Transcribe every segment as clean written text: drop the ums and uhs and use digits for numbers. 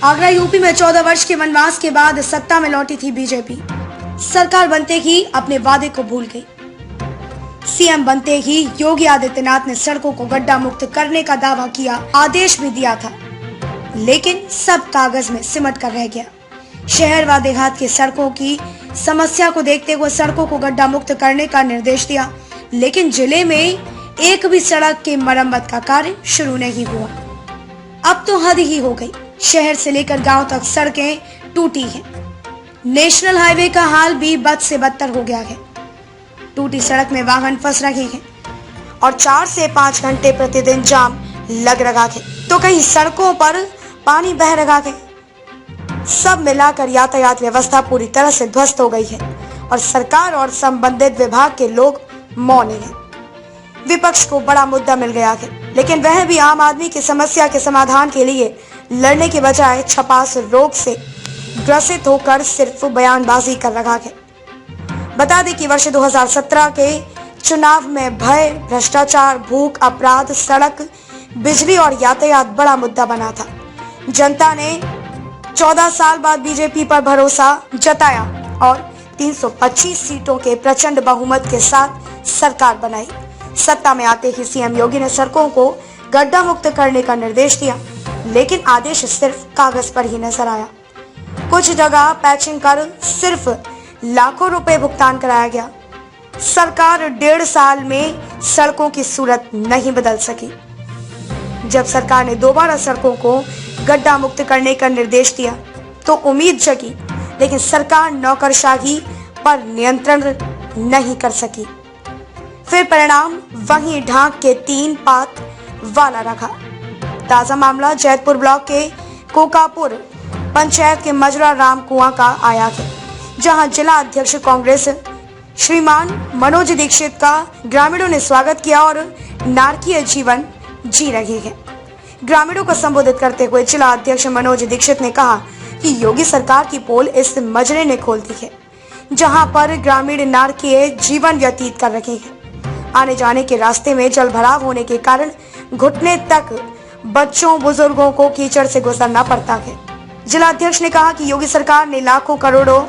Agra UP में 14 वर्ष के वनवास के बाद सत्ता में लौटी थी बीजेपी। सरकार बनते ही अपने वादे को भूल गई। सीएम बनते ही योगी आदित्यनाथ ने सड़कों को गड्ढा मुक्त करने का दावा किया, आदेश भी दिया था, लेकिन सब कागज में सिमट कर रह गया। शहर व देहात की सड़कों की समस्या को देखते हुए सड़कों को गड्ढा मुक्त करने का निर्देश दिया, लेकिन जिले में एक भी सड़क की मरम्मत का कार्य शुरू नहीं हुआ। अब तो हद ही हो गई। शहर से लेकर गांव तक सड़कें टूटी हैं। नेशनल हाईवे का हाल भी बद से बदतर हो गया है। टूटी सड़क में वाहन फंस रहे हैं और 4 से 5 घंटे प्रतिदिन जाम लग रहा है, तो कहीं सड़कों पर पानी बह रहा है। सब मिलाकर यातायात व्यवस्था पूरी तरह से ध्वस्त हो गई है और सरकार और संबंधित विभाग के लोग मौन हैं। विपक्ष को बड़ा मुद्दा मिल गया है, लेकिन वह भी आम आदमी की समस्या के समाधान के लिए लड़ने के बजाय छपास रोग से ग्रसित होकर सिर्फ बयानबाजी कर रहा है। बता दें कि वर्ष 2017 के चुनाव में भय, भ्रष्टाचार, भूख, अपराध, सड़क, बिजली और यातायात बड़ा मुद्दा बना था। जनता ने 14 साल बाद बीजेपी पर भरोसा जताया और 325 सीटों के प्रचंड बहुमत के साथ सरकार बनाई। सत्ता में आते ही सीएम योगी ने सड़कों को गड्ढा मुक्त करने का निर्देश दिया, लेकिन आदेश सिर्फ कागज पर ही नजर आया। कुछ जगह पैचिंग कर सिर्फ लाखों रुपए भुगतान कराया गया। सरकार 1.5 साल में सड़कों की सूरत नहीं बदल सकी। जब सरकार ने दोबारा सड़कों को गड्ढा मुक्त करने का निर्देश दिया तो उम्मीद जगी, लेकिन सरकार नौकरशाही पर नियंत्रण नहीं कर सकी। फिर परिणाम वहीं ढांक के 3 पात वाला रखा। ताजा मामला जैतपुर ब्लॉक के कोकापुर पंचायत के मजरा राम कुआं का आया है, जहां जिला अध्यक्ष कांग्रेस श्रीमान मनोज दीक्षित का ग्रामीणों ने स्वागत किया और नारकीय जीवन जी रहे हैं। ग्रामीणों को संबोधित करते हुए जिला अध्यक्ष मनोज दीक्षित ने कहा कि योगी सरकार की पोल इस मजरे ने खोल दी है, जहां पर ग्रामीण नारकीय जीवन व्यतीत कर रहे हैं। आने जाने के रास्ते में जल भराव होने के कारण घुटने तक बच्चों बुजुर्गों को कीचड़ से गुजरना पड़ता है। जिला अध्यक्ष ने कहा कि योगी सरकार ने लाखों करोड़ों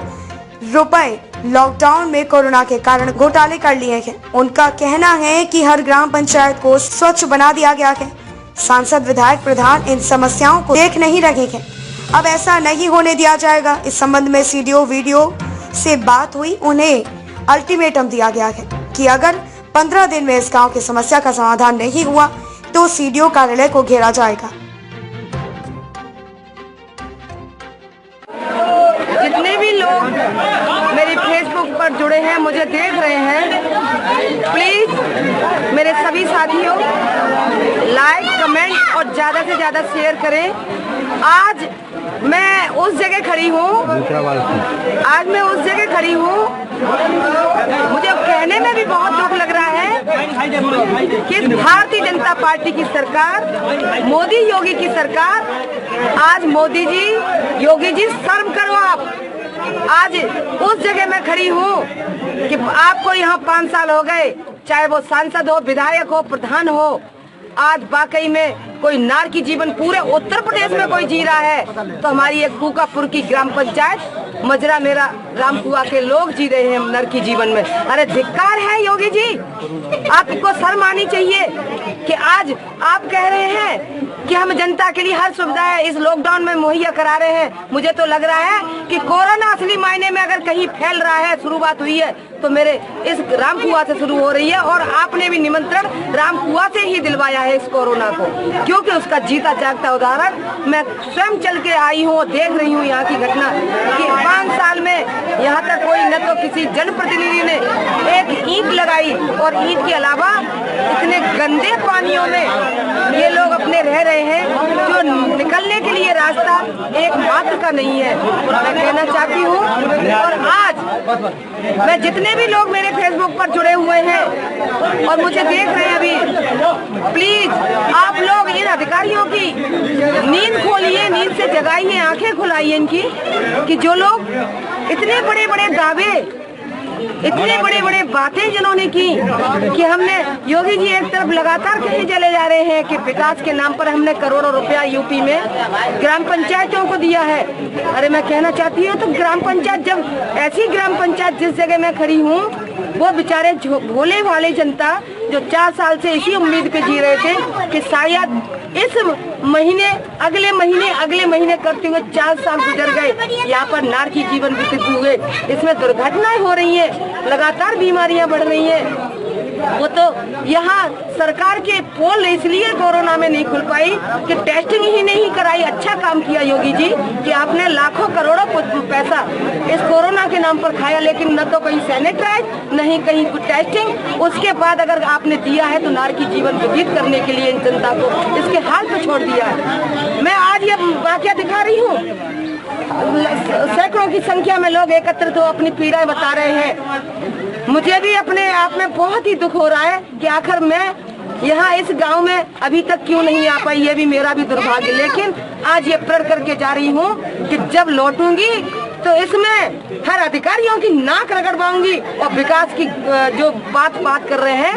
रुपए लॉकडाउन में कोरोना के कारण घोटाले कर लिए हैं। उनका कहना है कि हर ग्राम पंचायत को स्वच्छ बना दिया गया है। सांसद, विधायक, प्रधान इन समस्याओं को देख नहीं रहे हैं। अब ऐसा नहीं होने दिया जाएगा। इस संबंध में सीडीओ वीडियो से बात हुई। उन्हें अल्टीमेटम दिया गया है कि अगर 15 दिन में इस गांव की समस्या का समाधान नहीं हुआ तो सीडीओ कार्यालय को घेरा जाएगा। जितने भी लोग मेरे फेसबुक पर जुड़े हैं, मुझे देख रहे हैं, प्लीज मेरे सभी साथियों लाइक, कमेंट और ज्यादा से ज्यादा शेयर करें। आज मैं उस जगह खड़ी हूँ, मुझे कहने में भी बहुत दुख लग रहा है कि भारतीय जनता पार्टी की सरकार, मोदी योगी की सरकार, आज मोदी जी, योगी जी शर्म करो आप। आज उस जगह मैं खड़ी हूँ कि आपको यहाँ 5 साल हो गए, चाहे वो सांसद हो, विधायक हो, प्रधान हो, आज वाकई में कोई नार की जीवन पूरे उत्तर प्रदेश में कोई जी रहा है तो हमारी एक कोकापुर की ग्राम पंचायत मजरा मेरा राम कुआं के लोग जी रहे हैं नर की जीवन में। अरे धिक्कार है योगी जी, आपको शर्म आनी चाहिए कि आज आप कह रहे हैं कि हम जनता के लिए हर सुविधा इस लॉकडाउन में मुहैया करा रहे हैं। मुझे तो लग रहा है कि कोरोना असली मायने में अगर कहीं फैल रहा है, शुरुआत हुई है तो मेरे इस राम कुआं से शुरू हो रही है और आपने भी निमंत्रण राम कुआं से ही दिलवाया है इस कोरोना को, क्योंकि उसका जीता जागता उदाहरण मैं स्वयं चल के आई हूँ, देख रही हूँ यहाँ की घटना कि 5 साल में यहाँ तक कोई न तो किसी जनप्रतिनिधि ने एक ईंट लगाई और ईंट के अलावा इतने गंदे पानियों में ये लोग अपने रह रहे हैं जो निकलने के लिए रास्ता एक मात्र का नहीं है। मैं कहना चाहती हूँ और आज मैं जितने भी लोग मेरे फेसबुक पर जुड़े हुए हैं और मुझे देख रहे हैं अभी, प्लीज आप लोग इन अधिकारियों की नींद खोलिए, नींद से जगाइए, आंखें खुलाइए इनकी कि जो लोग इतने बड़े बड़े दावे इतने बड़े बड़े बातें जिन्होंने की कि हमने योगी जी एक तरफ लगातार कहते चले जा रहे हैं कि विकास के नाम पर हमने करोड़ों रुपया यूपी में ग्राम पंचायतों को दिया है। अरे मैं कहना चाहती हूँ तो ग्राम पंचायत, जब ऐसी ग्राम पंचायत जिस जगह मैं खड़ी हूँ वो बेचारे भोले वाले जनता जो 4 साल से इसी उम्मीद पे जी रहे थे कि शायद इस महीने अगले महीने करते हुए 4 साल गुजर गए। यहाँ पर नारकी जीवन व्यतीत हुए, इसमें दुर्घटनाएं हो रही हैं, लगातार बीमारियां बढ़ रही हैं। वो तो यहाँ सरकार के पोल इसलिए कोरोना में नहीं खुल पाई कि टेस्टिंग ही नहीं कराई। अच्छा काम किया योगी जी कि आपने लाखों करोड़ों पैसा इस कोरोना के नाम पर खाया, लेकिन न तो कहीं सैनिटाइज नहीं कहीं टेस्टिंग। उसके बाद अगर आपने दिया है तो नारकी जीवन व्यतीत करने के लिए इन जनता को इसके हाल पे छोड़ दिया है। मैं आज ये वाकया दिखा रही हूँ, सैकड़ों की संख्या में लोग एकत्रित हो अपनी पीड़ाएं बता रहे हैं। मुझे भी अपने आप में बहुत ही दुख हो रहा है कि आखिर मैं यहाँ इस गांव में अभी तक क्यों नहीं आ पाई, ये भी मेरा भी दुर्भाग्य। लेकिन आज ये प्रण करके जा रही हूँ कि जब लौटूंगी तो इसमें हर अधिकारियों की नाक रगड़वाऊंगी और विकास की जो बात कर रहे हैं